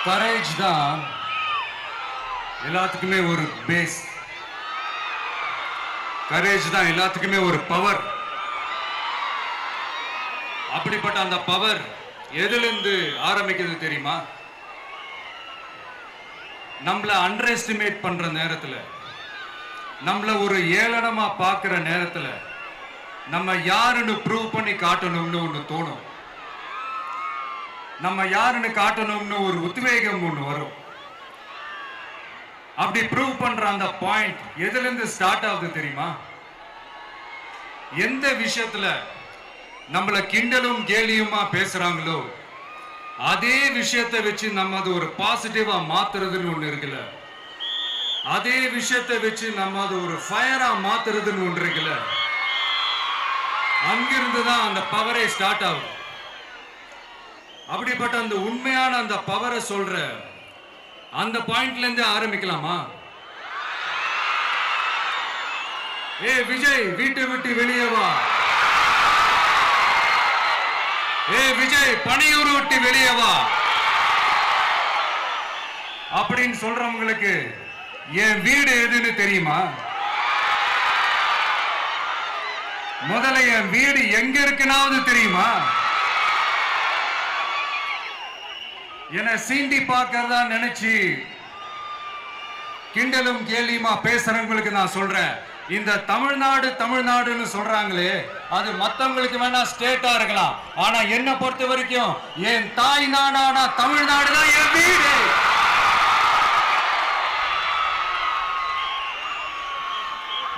Courage தான் எல்லாத்துக்குமே ஒரு பேஸ். கரேஜ் தான் எல்லாத்துக்குமே ஒரு பவர். அப்படிப்பட்ட அந்த பவர் எதிலிருந்து ஆரம்பிக்கிறது தெரியுமா? நம்மள அண்டர் எஸ்டிமேட் பண்ற நேரத்துல, நம்மள ஒரு ஏளனமா பார்க்கிற நேரத்துல, நம்ம யாருன்னு ப்ரூவ் பண்ணி காட்டணும்னு ஒண்ணு தோணும். நம்ம யாருன்னு காட்டணும்னு ஒரு உத்வேகம் ஒண்ணு வரும். அப்படி ப்ரூவ் பண்ற அந்த பாயிண்ட் எதுல இருந்து ஸ்டார்ட் ஆகுது தெரியுமா? எந்த விஷயத்துல நம்மள கிண்டலும் கேலியுமா பேசுறாங்களோ அதே விஷயத்தை வச்சு நம்ம அது ஒரு பாசிட்டிவா மாத்துறதுன்னு ஒண்ணு இருக்குல்ல, அதே விஷயத்தை வச்சு நம்ம அது ஒரு ஃபயரா மாத்துறதுன்னு ஒன்று இருக்குல்ல, அங்கிருந்து தான் அந்த பவரே ஸ்டார்ட் ஆகும். அப்படிப்பட்ட அந்த உண்மையான அந்த பவரை சொல்ற அந்த பாயிண்ட்ல இருந்து ஆரம்பிக்கலாமா? ஏ விஜய், வீட்டை விட்டு வெளியே வா. ஏ விஜய், பணியூர் விட்டு வெளியே வா அப்படின்னு சொல்றவங்களுக்கு என் வீடு எதுன்னு தெரியுமா? முதல்ல என் வீடு எங்க இருக்குனாவது தெரியுமா? என சீண்டி பார்க்கறதா நினைச்சு கிண்டலும் கேலியுமா பேசுறவங்களுக்கு நான் சொல்றேன், இந்த தமிழ்நாடு தமிழ்நாடுன்னு சொல்றாங்களே அது மத்தவங்களுக்கு வேணா ஸ்டேட்டா இருக்கலாம், ஆனா என்ன பொறுத்த வரைக்கும் என் தாய் நாடான தமிழ்நாடு தான் என் வீடு.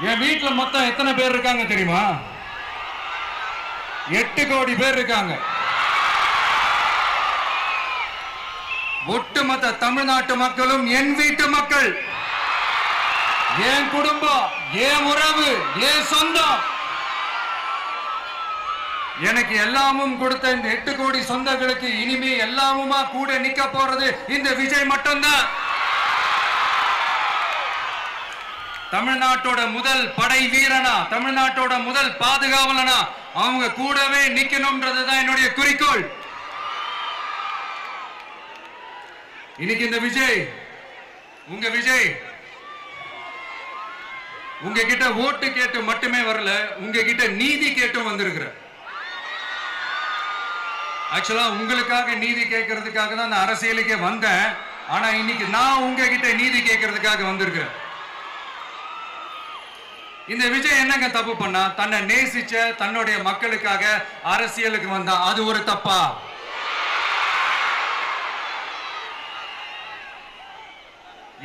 என் வீட்டுல மொத்தம் எத்தனை பேர் இருக்காங்க தெரியுமா? 8 கோடி பேர் இருக்காங்க. ஒட்டுமொத்த தமிழ்நாட்டு மக்களும் என் வீட்டு மக்கள், என் குடும்பம், என் உறவு, என் சொந்தம். எனக்கு எல்லாமும் கொடுத்த இந்த 8 கோடி சொந்தங்களுக்கு இனிமே எல்லாமுமா கூட நிக்க போறது இந்த விஜய் மட்டும்தான். தமிழ்நாட்டோட முதல் படை வீரனா, தமிழ்நாட்டோட முதல் பாதுகாவலனா அவங்க கூடவே நிக்கணும்ன்றதுதான் என்னுடைய குறிக்கோள். இன்னைக்கு இந்த விஜய், உங்க விஜய் உங்ககிட்ட ஓட்டு கேட்டு மட்டுமே வரல, உங்ககிட்ட நீதி கேட்டும் வந்திருக்கிற. ஆக்சுவலா உங்களுக்காக நீதி கேட்கறதுக்காக தான் நான் அரசியலுக்கே வந்தேன். ஆனா இன்னைக்கு நான் உங்ககிட்ட நீதி கேட்கறதுக்காக வந்திருக்கிறேன். இந்த விஜய் என்னங்க தப்பு பண்ணா? தன்னை நேசிச்ச தன்னுடைய மக்களுக்காக அரசியலுக்கு வந்தா, அது ஒரு தப்பா?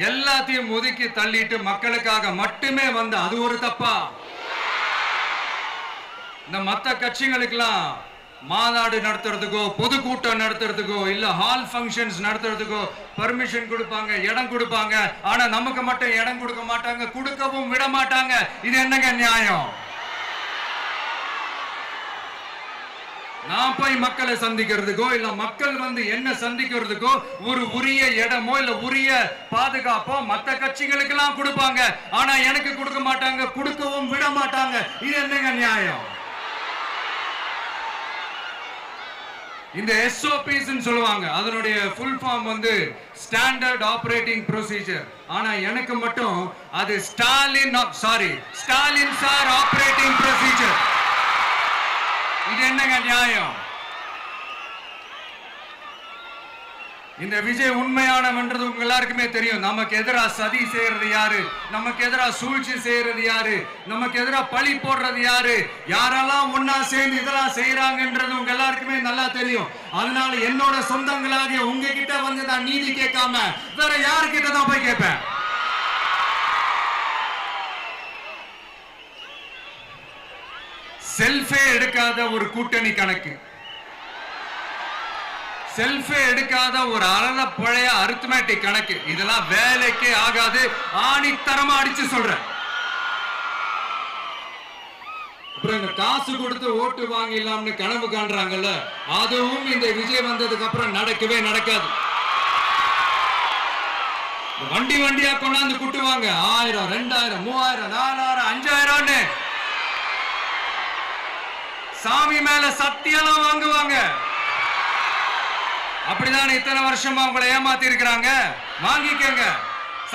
எல்லாத்தையும் ஒதுக்கி தள்ளிட்டு மக்களுக்காக மட்டுமே வந்த அது ஒரு தப்பா? இந்த மத்த கட்சிகளுக்கெல்லாம் மாநாடு நடத்துறதுக்கோ பொதுக்கூட்டம் நடத்துறதுக்கோ இல்ல ஹால் ஃபங்க்ஷன்ஸ் நடத்துறதுக்கோ பர்மிஷன் கொடுப்பாங்க, இடம் கொடுப்பாங்க. ஆனா நமக்கு மட்டும் இடம் கொடுக்க மாட்டாங்க, கொடுக்கவும் விட மாட்டாங்க. இது என்னங்க நியாயம்? நான் போய் மக்களை சந்திக்கிறதுக்கோ இல்ல மக்கள் வந்து என்ன சந்திக்கிறதுக்கோ ஒரு உரிய இடமோ இல்ல உரிய பாதுகாப்போ மத்த கட்சிகளுக்கு எல்லாம் கொடுப்பாங்க. ஆனா எனக்கு கொடுக்க மாட்டாங்க, கொடுக்கவும் விட மாட்டாங்க. இது என்னங்க நியாயம்? இந்த SOPs சொல்லுவாங்க, அதனுடைய ஃபுல் ஃபார்ம் வந்து ஸ்டாண்டர்ட் ஆபரேட்டிங் ப்ரொசீஜர். ஆனா எனக்கு மட்டும் அது ஸ்டாலின் சார் ஆபரேட்டிங் ப்ரொசீஜர். இது என்னங்க நியாயம்? இந்த விஜய் உண்மையானவன்றது உங்க எல்லாருக்குமே தெரியும். நமக்கு எதிராக சதி செய்யறது யாரு, நமக்கு எதிராக சூழ்ச்சி செய்யறது யாரு, நமக்கு எதிராக பழி போடுறது யாரு, யாரெல்லாம் ஒன்னா சேர்ந்து இதெல்லாம் செய்யறாங்கன்றது உங்க எல்லாருக்குமே நல்லா தெரியும். அதனால என்னோட சொந்தங்களாகிய உங்ககிட்ட வந்து நான் நீதி கேட்காம வேற யாருக்கிட்ட தான் போய் கேட்பேன்? செல்ஃபே எடுக்காத ஒரு கூட்டணி கணக்கு, செல்ஃபே எடுக்காத ஒரு அறத பழைய அரித்மெட்டிக் கணக்கு, இதெல்லாம் வேலைக்கே ஆகாது. ஆணித்தரமா அடிச்சு சொல்றேன். அப்புறம் இந்த காசு கொடுத்து ஓட்டு வாங்கிடலாம்னு கனவு காண்றாங்கல்ல, அதுவும் இந்த விஜய் வந்ததுக்கு அப்புறம் நடக்கவே நடக்காது. வண்டி வண்டியா கொண்டாந்து குட்டுவாங்க. 1000, 2000, 3000, 4000, 5000 சாமி மேல சத்தியெல்லாம் வாங்குவாங்க. அப்படிதான் இத்தனை வருஷமா உங்களை ஏமாத்தி இருக்கிறாங்க. வாங்கிக்கங்க,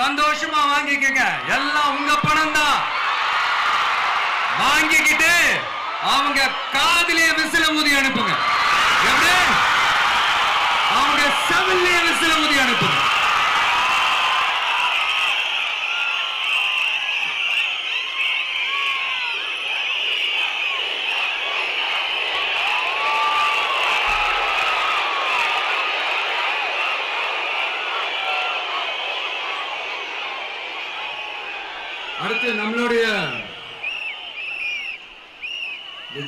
சந்தோஷமா வாங்கிக்கங்க. எல்லாம் உங்க பணம் தான். வாங்கிக்கிட்டு அவங்க காதிலே விசில ஊதி அனுப்புங்க. எப்படி? அவங்க செவிலே விசில ஊதி அனுப்புங்க. அடுத்து நம்மளுடைய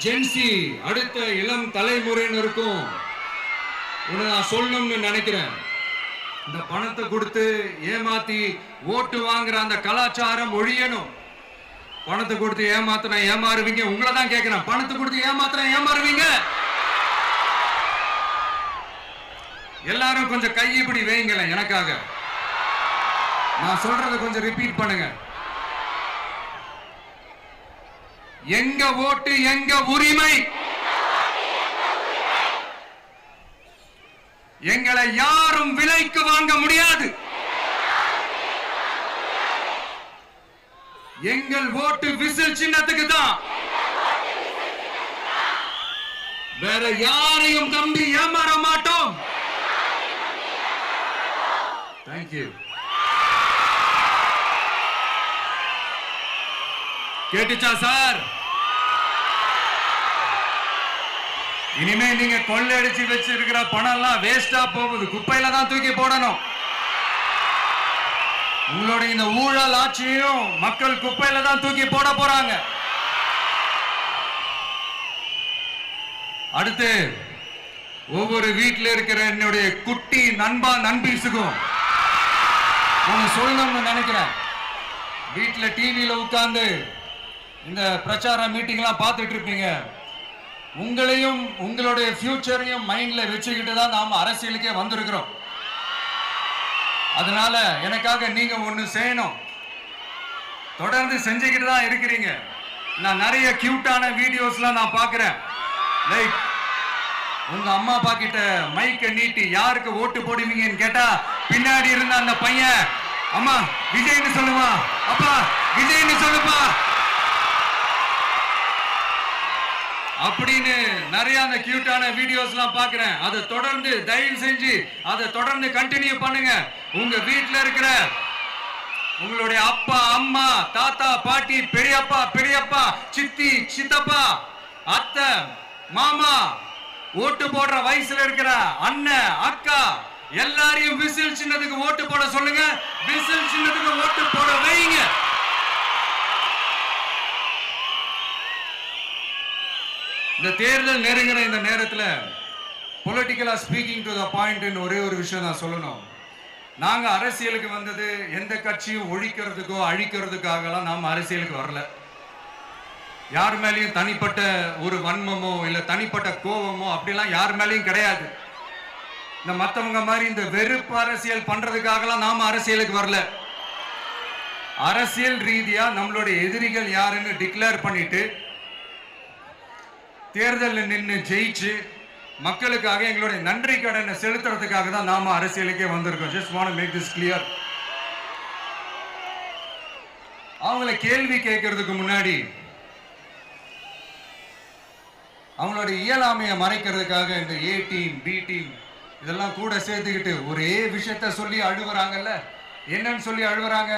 ஜென்சி அடுத்த இளம் தலைமுறையினருக்கும் நான் சொல்லணும்னு நினைக்கிறேன். இந்த பணத்தை கொடுத்து ஏமாத்தி ஓட்டு வாங்குற அந்த கலாச்சாரம் ஒழியணும். பணத்தை கொடுத்து ஏமாத்தினா ஏமாறுவீங்க. உங்களை தான் கேட்கிறேன், பணத்தை கொடுத்து ஏமாத்தினா ஏமாறுவீங்க? எல்லாரும் கொஞ்சம் கை இப்படி வைங்களேன் எனக்காக. நான் சொல்றதை கொஞ்சம் ரிப்பீட் பண்ணுங்க. எங்க ஓட்டு எங்க உரிமை. எங்களை யாரும் விலைக்கு வாங்க முடியாது. எங்கள் ஓட்டு விசில் சின்னத்துக்கு தான். வேற யாரையும் நம்பி ஏமாற மாட்டோம். தேங்க்யூ. கேட்டுச்சா சார்? இனிமே நீங்க கொள்ளையடிச்சு வச்சிருக்கிற பணம் எல்லாம் வேஸ்டா போகுது. குப்பையில தான் தூக்கி போடணும். உங்களுடைய இந்த ஊழல் ஆட்சியும் மக்கள் குப்பையில தான் தூக்கி போட போறாங்க. அடுத்து ஒவ்வொரு வீட்டில் இருக்கிற என்னுடைய குட்டி நண்பா நண்பீஸுக்கும் நான் சொல்லணும்னு நினைக்கிறேன். வீட்டில் டிவியில உட்கார்ந்து இந்த பிரச்சார மீட்டிங்லாம் பார்த்துட்டு இருப்பீங்க. உங்களையும் உங்களுடைய ஃபியூச்சரையும் மைண்ட்ல வச்சுக்கிட்டு தான் நாம அரசியலுக்கே வந்திருக்கிறோம். அதனால எனக்காக நீங்க ஒண்ணு செய்யணும். தொடர்ந்து செஞ்சுக்கிட்டு தான் இருக்கிறீங்க. நான் நிறைய கியூட்டான வீடியோஸ்லாம் நான் பார்க்கிறேன். லைக் உங்க அம்மா அப்பா கிட்ட மைக்க நீட்டி யாருக்கு ஓட்டு போடுவீங்கன்னு கேட்டா பின்னாடி இருந்த அந்த பையன், அம்மா விஜய்னு சொல்லுவா, அப்பா விஜய்னு சொல்லுப்பா அப்படின்னு நிறைய அந்த கியூட்டான வீடியோஸ்லாம் பார்க்கிறேன். அதை தொடர்ந்து தயவு செஞ்சு அதை தொடர்ந்து கண்டினியூ பண்ணுங்க. உங்க வீட்டில் இருக்கிற உங்களுடைய அப்பா அம்மா தாத்தா பாட்டி பெரியப்பா பெரியப்பா சித்தி சித்தப்பா அத்தை மாமா ஓட்டு போடுற வயசுல இருக்கிற அண்ணன் அக்கா எல்லாரையும் விசில் சின்னத்துக்கு ஓட்டு போட சொல்லுங்க. விசில் சின்னத்துக்கு ஓட்டு போட வைங்க. இந்த தேர்தல் நெருங்கிற இந்த நேரத்தில் பொலிட்டிக்கலா ஸ்பீக்கிங் டு த பாயிண்ட் ஒரே ஒரு விஷயம் நான் சொல்லணும். நாங்க அரசியலுக்கு வந்தது எந்த கட்சியும் ஒழிக்கிறதுக்கோ அழிக்கிறதுக்காகலாம் நாம அரசியலுக்கு வரல. யார் மேலேயும் தனிப்பட்ட ஒரு வன்மமோ இல்ல தனிப்பட்ட கோபமோ அப்படிலாம் யார் மேலேயும் கிடையாது. இந்த மற்றவங்க மாதிரி இந்த வெறுப்பு அரசியல் பண்றதுக்காகலாம் நாம அரசியலுக்கு வரல. அரசியல் ரீதியா நம்மளுடைய எதிரிகள் யாருன்னு டிக்ளேர் பண்ணிட்டு தேர்தலில் நின்று ஜெயிச்சு மக்களுக்காக எங்களுடைய நன்றி கடனை செலுத்துறதுக்காக தான் நாம அரசியலுக்கே வந்திருக்கோம். Just want to make this clear. அவங்கள கேள்வி கேட்கறதுக்கு முன்னாடி அவங்களோட இயலாமையை மறைக்கிறதுக்காக இந்த ஏ டீம் பி டீம் இதெல்லாம் கூட சேர்த்துக்கிட்டு ஒரே விஷயத்த சொல்லி அழுவுறாங்கல்ல. என்னன்னு சொல்லி அழுவுறாங்க?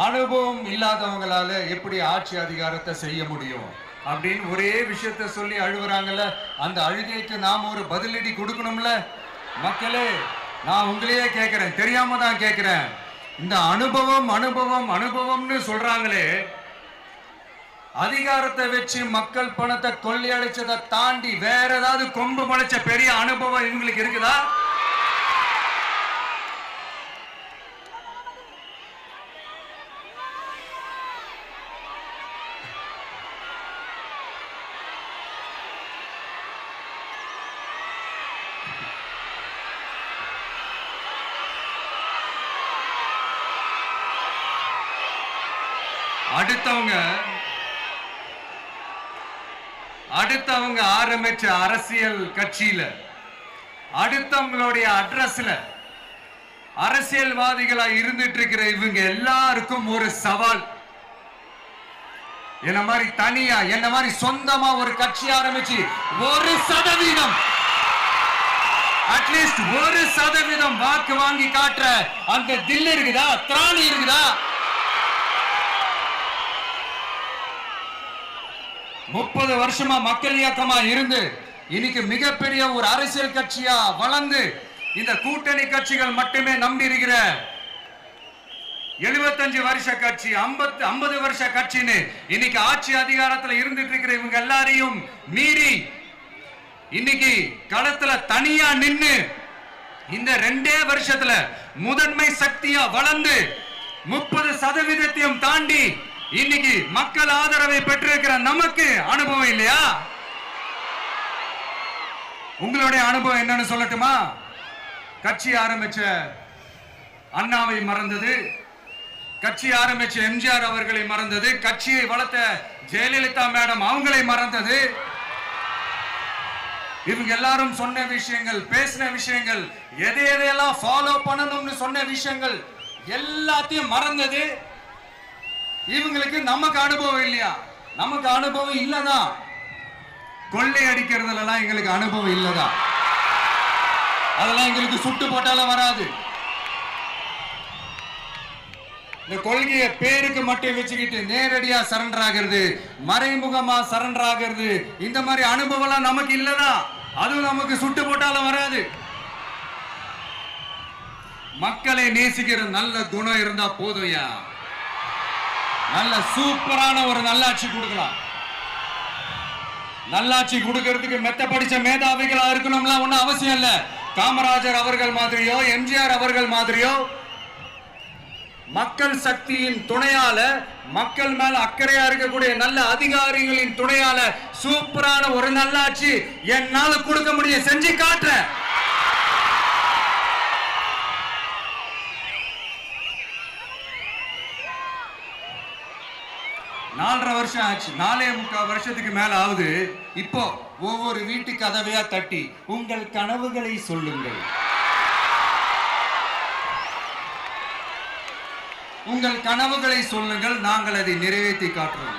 அனுபவம் இல்லாதவங்களால எப்படி ஆட்சி அதிகாரத்தை செய்ய முடியும் அப்படின்னு ஒரே விஷயத்த சொல்லி அழுவுறாங்கல்ல. அந்த அழுகைக்கு நாம ஒரு பதிலடி கொடுக்கணும்ல. மக்களே, நான் உங்களையே கேட்கிறேன், தெரியாம தான் கேட்கிறேன். இந்த அனுபவம் அனுபவம் அனுபவம்னு சொல்றாங்களே, அதிகாரத்தை வச்சு மக்கள் பணத்தை கொள்ளையடிச்சதை தாண்டி வேற ஏதாவது கொம்பு முளைச்ச பெரிய அனுபவம் இவங்களுக்கு இருக்குதா? அடுத்தவங்க ஆரம்பிச்ச அரசியல் கட்சியில அடுத்தவங்களுடைய அட்ரஸ்ல அரசியல்வாதிகளா இருந்துட்டு இருக்கிற இவங்க எல்லாருக்கும் ஒரு சவால். என்ன மாதிரி தனியா என்ன மாதிரி சொந்தமா ஒரு கட்சி ஆரம்பிச்சு 1% அட்லீஸ்ட் 1% வாக்கு வாங்கி காட்டுற அந்த தில் இருக்குதா, திராணி இருக்குதா? 30 வருஷமா மக்கள் இயக்கமா இருந்து இன்னைக்கு மிகப்பெரிய ஒரு அரசியல் கட்சியா வளர்ந்து இந்த கூட்டணி கட்சிகள் மட்டுமே நம்பி இருக்கிற 75 வருஷ கட்சி, 50 வருஷ கட்சின்னு இன்னைக்கு ஆட்சி அதிகாரத்தில் இருந்துட்டு இருக்கிற இவங்க எல்லாரையும் மீறி இன்னைக்கு களத்துல தனியா நின்னு இந்த 2 வருஷத்துல முதன்மை சக்தியா வளர்ந்து 30% தாண்டி இன்னைக்கு மக்கள் ஆதரவை பெற்றிருக்கிற நமக்கு அனுபவம் இல்லையா? உங்களுடைய அனுபவம் என்னன்னு சொல்லட்டுமா? கட்சி ஆரம்பிச்ச அண்ணாவை மறந்தது, கட்சி ஆரம்பிச்ச எம்ஜிஆர் அவர்களை மறந்தது, கட்சியை வளர்த்த ஜெயலலிதா மேடம் அவங்களை மறந்தது. இவங்க எல்லாரும் சொன்ன விஷயங்கள், பேசின விஷயங்கள், எதையெல்லாம் ஃபாலோ பண்ணணும்னு சொன்ன விஷயங்கள் எல்லாத்தையும் மறந்தது. இவங்களுக்கு நமக்கு அனுபவம் இல்லையா? நமக்கு அனுபவம் இல்லதான். கொள்ளை அடிக்கிறதுல எங்களுக்கு அனுபவம் இல்லதா? அதெல்லாம் எங்களுக்கு சுட்டு போட்டாலும் வராது. இந்த கொள்கையை பேருக்கு மட்டும் வச்சுக்கிட்டு நேரடியா சரண்டர் ஆகிறது, மறைமுகமா சரண்டர் ஆகிறது, இந்த மாதிரி அனுபவம் நமக்கு இல்லதா? அதுவும் நமக்கு சுட்டு போட்டாலும் வராது. மக்களை நேசிக்கிற நல்ல குணம் இருந்தா போதும்யா. நல்ல சூப்பரான ஒரு நல்லாட்சி கொடுக்கலாம். நல்லாட்சி கொடுக்கிறதுக்கு மெத்த படிச்ச மேதாவிகளா இருக்கணும்லாம் ஒன்னும் அவசியம் இல்ல. காமராஜர் அவர்கள் மாதிரியோ எம்ஜிஆர் அவர்கள் மாதிரியோ மக்கள் சக்தியின் துணையால, மக்கள் மேல அக்கறையா இருக்கக்கூடிய நல்ல அதிகாரிகளின் துணையால சூப்பரான ஒரு நல்லாட்சி என்னால கொடுக்க முடியும், செஞ்சு காட்டுறேன். நாலரை வருஷம் ஆச்சு, 4.25 வருஷத்துக்கு மேல ஆகுது. இப்போ ஒவ்வொரு வீட்டு கதவையா தட்டி உங்கள் கனவுகளை சொல்லுங்கள், உங்கள் கனவுகளை சொல்லுங்கள், நாங்கள் அதை நிறைவேற்றி காட்டுறோம்.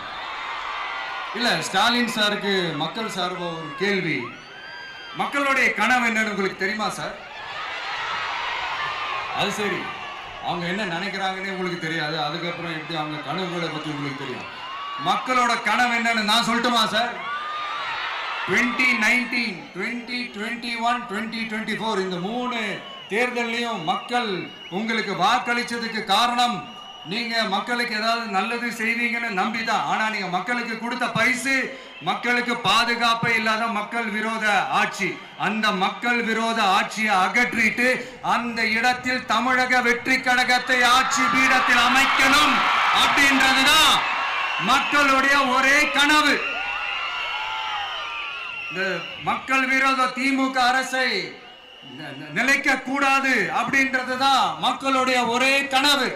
இல்ல, ஸ்டாலின் சாருக்கு மக்கள் சார்பா ஒரு கேள்வி. மக்களுடைய கனவு என்னன்னு உங்களுக்கு தெரியுமா சார்? அது சரி, அவங்க என்ன நினைக்கிறாங்கன்னு உங்களுக்கு தெரியாது, அதுக்கப்புறம் எப்படி அவங்க கனவுகளை பத்தி உங்களுக்கு தெரியும். மக்களோட கனவு என்னன்னு நான் சொல்லட்டுமா சார்? 2019, 2021, 2024 இந்த 3 தேர்தலையும் மக்கள் உங்களுக்கு வாக்களிச்சதுக்கு காரணம் நீங்க மக்களுக்கு ஏதாவது நல்லது செய்வீங்கன்னு நம்பிதான். ஆனா நீங்க மக்களுக்கு கொடுத்த பரிசு மக்களுக்கு பாதுகாப்பே இல்லாத மக்கள் விரோத ஆட்சி. அந்த மக்கள் விரோத ஆட்சியை அகற்றிட்டு அந்த இடத்தில் தமிழக வெற்றி கழகத்தை ஆட்சி பீடத்தில் அமைக்கணும் அப்படின்றதுதான் மக்களுடைய ஒரே கனவு. இந்த மக்கள் விரோத திமுக அரசை நிலைக்க கூடாது அப்படின்றதுதான் மக்களுடைய ஒரே கனவு.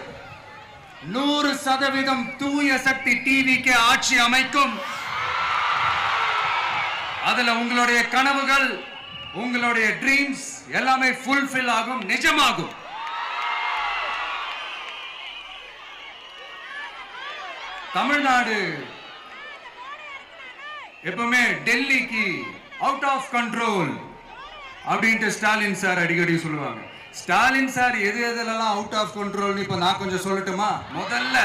100% தூய சக்தி டிவிக்கு ஆட்சி அமைக்கும். அதுல உங்களுடைய கனவுகள், உங்களுடைய ட்ரீம்ஸ் எல்லாமே ஃபுல்ஃபில் ஆகும், நிஜமாகும். தமிழ்நாடு எப்பவுமே டெல்லிக்கு அவுட் ஆஃப் கண்ட்ரோல் அப்படின்ட்டு ஸ்டாலின் சார் அடிக்கடி சொல்லுவாங்க. ஸ்டாலின் சார் எதெல்லாம் அவுட் ஆஃப் கண்ட்ரோல் இப்ப நான் கொஞ்சம் சொல்லட்டுமா? முதல்ல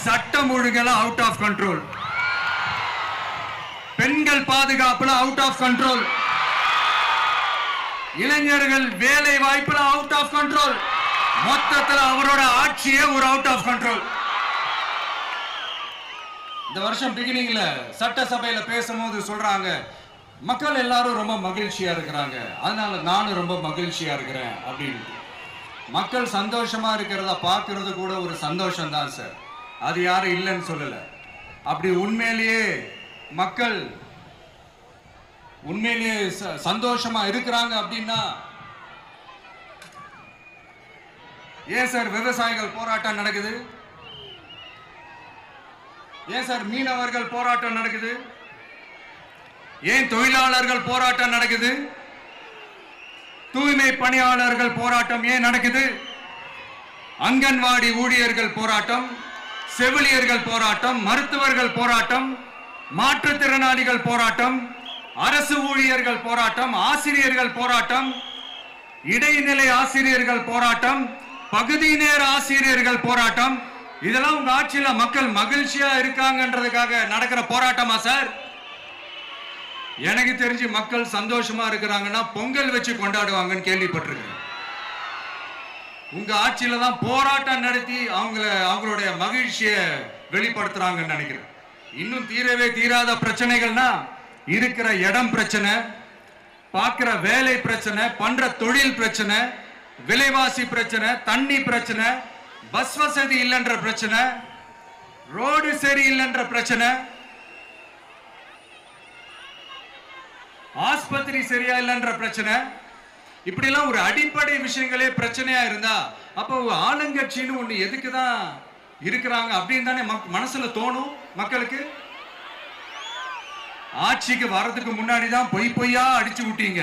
சட்டம் ஒழுங்கெல்லாம் அவுட் ஆஃப் கண்ட்ரோல், பெண்கள் பாதுகாப்புல அவுட் ஆஃப் கண்ட்ரோல், இளைஞர்கள் வேலை வாய்ப்புல அவுட் ஆஃப் கண்ட்ரோல், மொத்தத்தில் அவரோட ஆட்சியே ஒரு அவுட் ஆஃப் கண்ட்ரோல். இந்த வருஷம் பிகினிங்ல சட்டசபையில பேசும்போது சொல்றாங்க, மக்கள் எல்லாரும் ரொம்ப மகிழ்ச்சியா இருக்கிறாங்க, அதனால நானும் ரொம்ப மகிழ்ச்சியா இருக்கிறேன் அப்படின்னு. மக்கள் சந்தோஷமா இருக்கிறத பார்க்கறது கூட ஒரு சந்தோஷம் தான் சார், அது யாரும் இல்லைன்னு சொல்லல. அப்படி உண்மையிலேயே மக்கள் உண்மையிலேயே சந்தோஷமா இருக்கிறாங்க அப்படின்னா ஏன் சார் விவசாயிகள் போராட்டம் நடக்குது? ஏன் சார் மீனவர்கள் போராட்டம் நடக்குது? ஏன் தொழிலாளர்கள் போராட்டம் நடக்குது? தூய்மை பணியாளர்கள் போராட்டம் ஏன் நடக்குது? அங்கன்வாடி ஊழியர்கள் போராட்டம், செவிலியர்கள் போராட்டம், மருத்துவர்கள் போராட்டம், மாற்றுத்திறனாளிகள் போராட்டம், அரசு ஊழியர்கள் போராட்டம், ஆசிரியர்கள் போராட்டம், இடைநிலை ஆசிரியர்கள் போராட்டம், பகுதி நேர ஆசிரியர்கள் போராட்டம். இதெல்லாம் உங்க ஆட்சியில மக்கள் மகிழ்ச்சியா இருக்காங்கன்றதுக்காக நடக்கிற போராட்டமா சார்? எனக்கு தெரிஞ்சு மக்கள் சந்தோஷமா இருக்கிறாங்கன்னா பொங்கல் வச்சு கொண்டாடுவாங்கன்னு கேள்விப்பட்டிருக்கேன். உங்க ஆட்சியில தான் போராட்டம் நடத்தி அவங்களுடைய மகிழ்ச்சியை வெளிப்படுத்துறாங்கன்னு நினைக்கிறேன். இன்னும் தீரவே தீராத பிரச்சனைகள்னா இருக்கிற இடம் பிரச்சனை, பார்க்கிற வேலை பிரச்சனை, பண்ற தொழில் பிரச்சனை, விலைவாசி பிரச்சனை, தண்ணி பிரச்சனை, பஸ் வசதி இல்லைன்ற பிரச்சனை, ரோடு சரி இல்லைன்ற பிரச்சனை, ஆஸ்பத்திரி சரியா இல்லைன்ற பிரச்சனை. இப்படி எல்லாம் ஒரு அடிப்படை விஷயங்களே பிரச்சனையா இருந்தா அப்போ ஆளுங்கட்சின்னு ஒண்ணு எதுக்குதான் இருக்கிறாங்க அப்படின்னு தானே மனசுல தோணும் மக்களுக்கு. ஆட்சிக்கு வர்றதுக்கு முன்னாடி தான் பொய் பொய்யா அடிச்சு விட்டீங்க.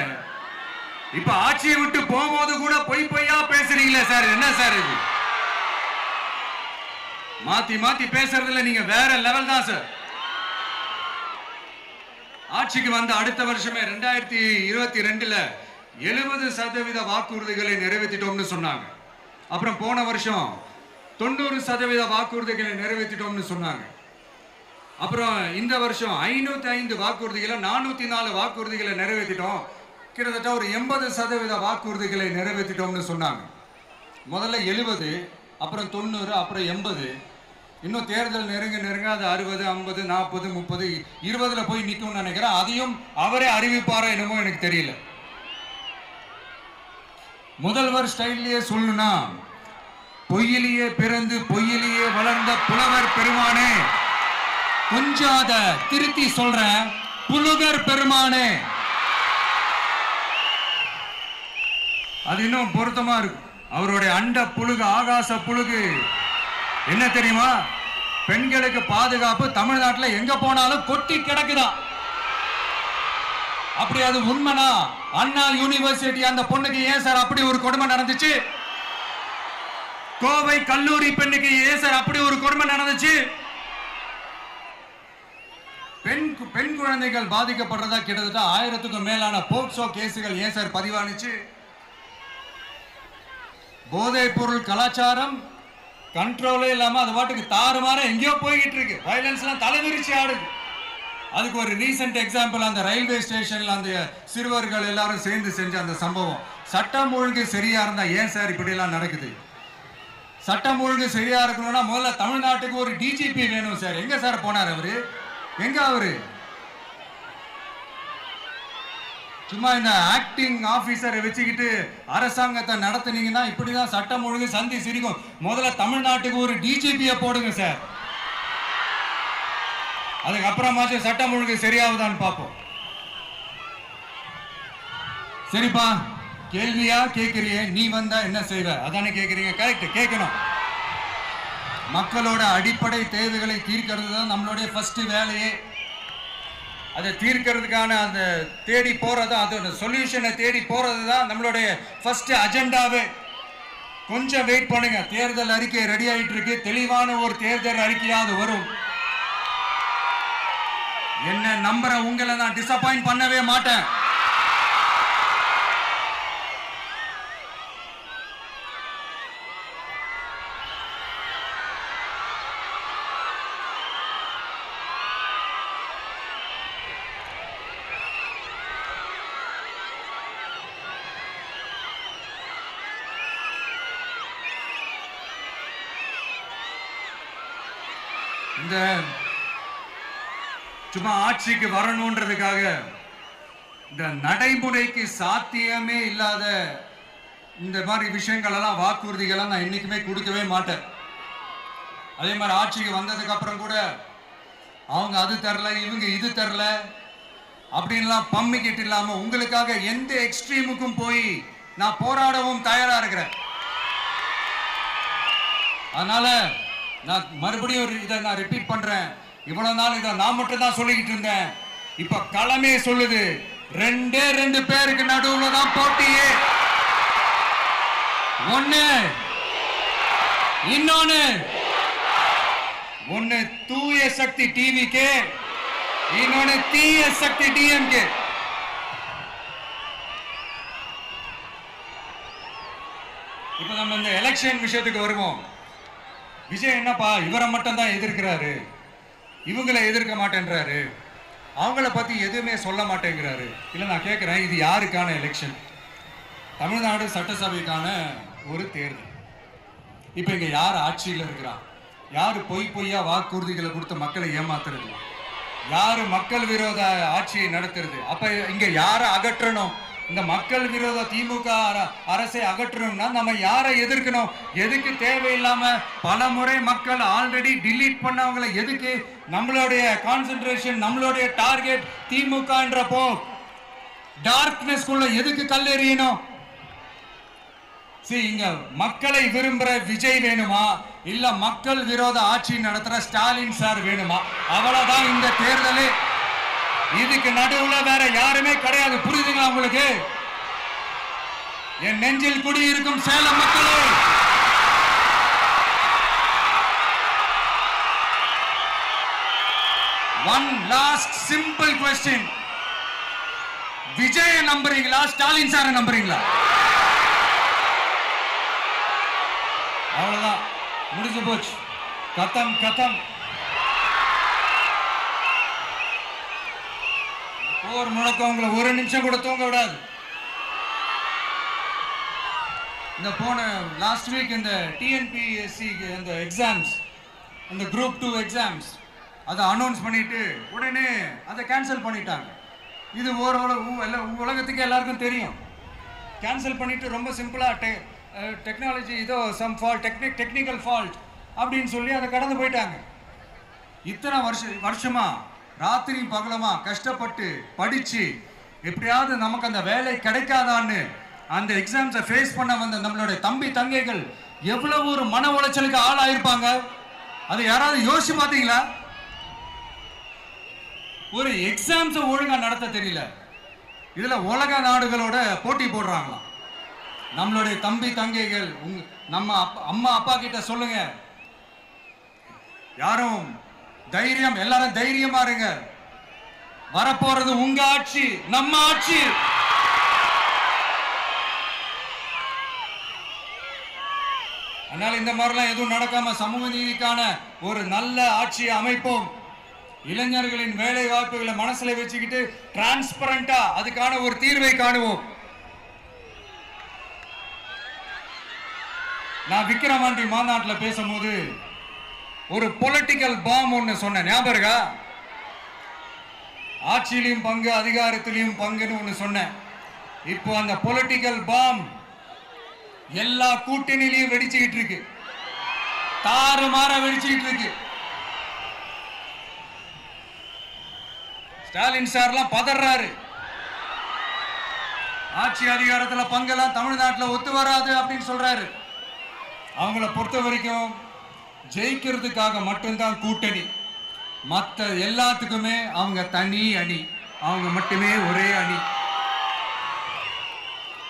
இப்ப ஆட்சியை விட்டு போகும்போது கூட பொய் பொய்யா பேசுறீங்களே சார், என்ன சார் இது? மாத்தி மாத்தி பேசுறதுல நீங்க வேற லெவல் தான் சார். ஆட்சிக்கு வந்த அடுத்த வருஷமே 2022ல 70% வாக்குறுதிகளை நிறைவேற்றிட்டோம்னு சொன்னாங்க. அப்புறம் போன வருஷம் 90% வாக்குறுதிகளை நிறைவேற்றிட்டோம்னு சொன்னாங்க. அப்புறம் இந்த வருஷம் 505 வாக்குறுதிகளை 404 வாக்குறுதிகளை நிறைவேற்றிட்டோம். கிட்டத்தட்ட ஒரு 80% வாக்குறுதிகளை நிறைவேற்றிட்டோம்னு சொன்னாங்க. முதல்ல 70, அப்புறம் 90, அப்புறம் 80. இன்னும் தேர்தல் நெருங்க அது 60, 50, 40, 30, 20ல போய் நிற்கும்னு நினைக்கிறேன். அதையும் அவரே அறிவிப்பாரோ என்னமோ எனக்கு தெரியல. முதல்வர் ஸ்டைல்லையே சொல்லணும்னா, பொய்யிலேயே பிறந்து பொய்யிலேயே வளர்ந்த புலவர் பெருமானே, கொஞ்சம் அத திருத்தி சொல்றேன், புலுகர் பெருமானே. அது இன்னும் பொருத்தமா இருக்கு. அவருடைய அண்ட புழுகு, ஆகாச புழுகு என்ன தெரியுமா? பெண்களுக்கு பாதுகாப்பு தமிழ்நாட்டில் எங்க போனாலும் கொட்டி கிடக்குதான். அப்படி அது உண்மைனா அண்ணா யூனிவர்சிட்டி அந்த பொண்ணுக்கு ஏன் சார் அப்படி ஒரு கொடுமை நடந்துச்சு? கோவை கல்லூரி பெண்ணுக்கு ஏன் சார் அப்படி ஒரு கொடுமை நடந்துச்சு? பெண் குழந்தைகள் பாதிக்கப்படுறதா கிட்டத்தட்ட 1000க்கும் மேலான போக்சோ கேசுகள் ஏன் சார் பதிவானுச்சு? போதைப் பொருள் கலாச்சாரம் கண்ட்ரோலே இல்லாம அது பாட்டுக்கு தாறுமாற எங்கேயோ போய்கிட்டு இருக்கு. வயலன்ஸ்லாம் தலைவிரிச்சு ஆடுது. அதுக்கு ஒரு ரீசெண்ட் எக்ஸாம்பிள் அந்த ரயில்வே ஸ்டேஷன்ல அந்த சிறுவர்கள் எல்லாரும் சேர்ந்து செஞ்ச அந்த சம்பவம். சட்டம் ஒழுங்கு சரியா இருந்தா ஏன் சார் இப்படி எல்லாம் நடக்குது? சட்டம் ஒழுங்கு சரியா இருக்கணும்னா முதல்ல தமிழ்நாட்டுக்கு ஒரு டிஜிபி வேணும் சார். எங்க சார் போனார் அவரு? எங்க அவரு? சும்மா இந்த ஆக்டிங் ஆபீசரை வச்சுக்கிட்டு அரசாங்கத்தை நடத்துனீங்கன்னா இப்படிதான் சட்டம் ஒழுங்கு சந்தி சிரிக்கும். முதல்ல தமிழ்நாட்டுக்கு ஒரு டிஜிபியை போடுங்க சார். அதுக்கப்புறமாச்சும் சட்டம் ஒழுங்கு சரியாகுதான்னு பார்ப்போம். சரிப்பா, கேள்வியா கேட்கறிய, நீ வந்தா என்ன செய்வ அதானே கேட்கறீங்க. கரெக்ட், கேட்கணும். மக்களோட அடிப்படை தேவைகளை தீர்க்கிறது தான் நம்மளுடைய ஃபர்ஸ்ட் வேலையே. அதை தீர்க்கிறதுக்கான அந்த தேடி போறது, அதோட சொல்யூஷனை தேடி போறது தான் நம்மளுடைய ஃபர்ஸ்ட் அஜெண்டாவே. கொஞ்சம் வெயிட் பண்ணுங்க, தேர்தல் அறிக்கை ரெடி ஆயிட்டு இருக்கு. தெளிவான ஒரு தேர்தல் அறிக்கையாவது வரும். என்ன நம்புற உங்களை நான் டிசப்பாயிண்ட் பண்ணவே மாட்டேன். இந்த சும்மா ஆட்சிக்கு வரணும்ன்றதுக்காக இந்த நடைமுறைக்கு சாத்தியமே இல்லாத இந்த மாதிரி விஷயங்கள் எல்லாம், வாக்குறுதிகளை நான் என்னைக்குமே கொடுக்கவே மாட்டேன். அதே மாதிரி ஆட்சிக்கு வந்ததுக்கு அப்புறம் கூட அவங்க அது தரல, இவங்க இது தரல அப்படின்லாம் பம்மிக்கிட்டு இல்லாம உங்களுக்காக எந்த எக்ஸ்ட்ரீமுக்கும் போய் நான் போராடவும் தயாரா இருக்கிறேன். அதனால நான் மறுபடியும் இதை நான் ரிப்பீட் பண்றேன். இவ்வளவு நாள் இதை நான் மட்டும் தான் சொல்லிக்கிட்டு இருந்தேன். இப்ப களமே சொல்லுது, ரெண்டு பேருக்கு நடுவுல தான் போட்டியே. ஒன்னு தூய சக்தி டிவிக்கு, இன்னொன்னு தீய சக்தி டிஎம்கே. இப்ப நம்ம இந்த எலெக்ஷன் விஷயத்துக்கு வருவோம். விஜய் என்னப்பா இவரை மட்டும் தான் எதிர்க்கிறாரு, இவங்களை எதிர்க்க மாட்டேன்றாரு, அவங்கள பத்தி எதுவுமே சொல்ல மாட்டேங்கிறாரு. இல்ல நான் கேட்கிறேன், இது யாருக்கான எலெக்ஷன்? தமிழ்நாடு சட்டசபைக்கான ஒரு தேர்தல். இப்ப இங்க யார் ஆட்சியில் இருக்கிறா? யாரு பொய்யா வாக்குறுதிகளை கொடுத்து மக்களை ஏமாத்துறது? யாரு மக்கள் விரோத ஆட்சியை நடத்துறது? அப்ப இங்க யாரை அகற்றணும்? இந்த மக்கள் விரோத திமுக அரசை அகற்றணும்னா நம்ம யாரை எதிர்க்கணும்? எதுக்கு தேவையில்லாம பல முறை மக்கள் ஆல்ரெடி டிலீட் பண்ணவங்களை எதுக்கு நம்மளுடைய கான்சென்ட்ரேஷன், நம்மளுடைய டார்கெட் திமுகன்றப்போ டார்க்னஸ் குள்ள எதுக்கு கல்லெறியணும்? இங்க மக்களை விரும்புற விஜய் வேணுமா, இல்ல மக்கள் விரோத ஆட்சி நடத்துற ஸ்டாலின் சார் வேணுமா? அவ்வளவுதான் இந்த தேர்தலே. இதுக்கு நடுவுல வேற யாருமே கிடையாது. புரியுதுங்களா உங்களுக்கு? என் நெஞ்சில் குடியிருக்கும் சேலம் மக்களே, one last simple question. Vijay நம்புறீங்களா, ஸ்டாலின் சார நம்புறீங்களா? அவ்வளவுதான், முடிஞ்சு போச்சு. கதம். போர் முழக்கம் உங்களை ஒரு நிமிஷம் கூட தூங்க விடாது. இந்த போன லாஸ்ட் வீக் இந்த டிஎன்பிஎஸ்சி இந்த எக்ஸாம்ஸ், இந்த குரூப் 2 எக்ஸாம்ஸ் அதை அனௌன்ஸ் பண்ணிட்டு உடனே அதை கேன்சல் பண்ணிட்டாங்க. இது உலகத்துக்கு எல்லாருக்கும் தெரியும். கேன்சல் பண்ணிட்டு ரொம்ப சிம்பிளா டெக்னாலஜி இதோ சம் ஃபால்ட், டெக்னிக்கல் ஃபால்ட் அப்படின்னு சொல்லி அதை கடந்து போயிட்டாங்க. இத்தனை வருஷமா ராத்திரி பகலமா கஷ்டப்பட்டு படிச்சு எப்படியாவது நமக்கு அந்த வேலை கிடைக்காதான்னு அந்த எக்ஸாம்ஸை ஃபேஸ் பண்ண வந்த நம்மளுடைய தம்பி தங்கைகள் எவ்வளவு ஒரு மன உளைச்சலுக்கு ஆளாயிருப்பாங்க. அதை யாராவது யோசிச்சு பார்த்தீங்களா? ஒரு எக்ஸாம்ஸை ஒழுங்கா நடத்த தெரியல, இதுல உலக நாடுகளோட போட்டி போடுறாங்களாம். நம்மளுடைய தம்பி தங்கைகள் நம்ம அம்மா அப்பா கிட்ட சொல்லுங்க, யாரும் தைரியம், எல்லாரும் தைரியமா இருங்க. வரப்போறது உங்க ஆட்சி, நம்ம ஆட்சி. அதனால இந்த மாதிரிலாம் எதுவும் நடக்காம சமூக நீதிக்கான ஒரு நல்ல ஆட்சியை அமைப்போம். இளைஞர்களின் வேலை வாய்ப்புகளை மனசுல வச்சுக்கிட்டு டிரான்ஸ்பரண்டா அதுக்கான ஒரு தீர்வை காணுவோம். நான் விக்கிரவாண்டி மாநாட்டில் பேசும்போது ஒரு பொலிட்டிக்கல் பாம் ஒன்னு சொன்னேன், ஞாபகம் இருக்கா? ஆட்சியிலையும் பங்கு, அதிகாரத்திலையும் பங்குன்னு ஒன்னு சொன்னேன். இப்போ அந்த பொலிட்டிக்கல் பாம் எல்லா கூட்டணியிலையும் வெடிச்சுக்கிட்டு இருக்கு, தாறுமாற வெடிச்சுக்கிட்டு இருக்கு. ஸ்டாலின் சார்லாம் பதறாரு, ஆட்சி அதிகாரத்தில் பங்கெல்லாம் தமிழ்நாட்டில் ஒத்து வராது அப்படின்னு சொல்றாரு. அவங்கள பொறுத்த வரைக்கும் ஜெயிக்கிறதுக்காக மட்டும்தான் கூட்டணி, மற்ற எல்லாத்துக்குமே அவங்க தனி அணி, அவங்க மட்டுமே ஒரே அணி.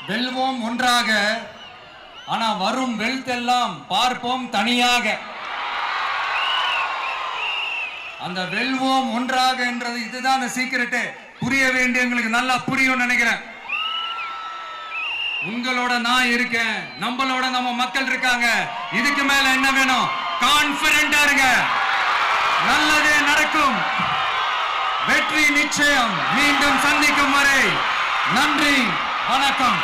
வெல்வோம் ஒன்றாக, ஆனா வரும் வெல்த் எல்லாம் பார்ப்போம் தனியாக. அந்த வெல்வோம் ஒன்றாக என்றது இதுதான் அந்த சீக்கிரட்டே. புரிய வேண்டியவங்களுக்கு நல்லா புரியும் நினைக்கிறேன். உங்களோட நான் இருக்கேன், நம்மளோட நம்ம மக்கள் இருக்காங்க. இதுக்கு மேல என்ன வேணும்? கான்பிடென்டா இருங்க, நல்லதே நடக்கும், வெற்றி நிச்சயம். மீண்டும் சந்திக்கும் வரை நன்றி, வணக்கம்.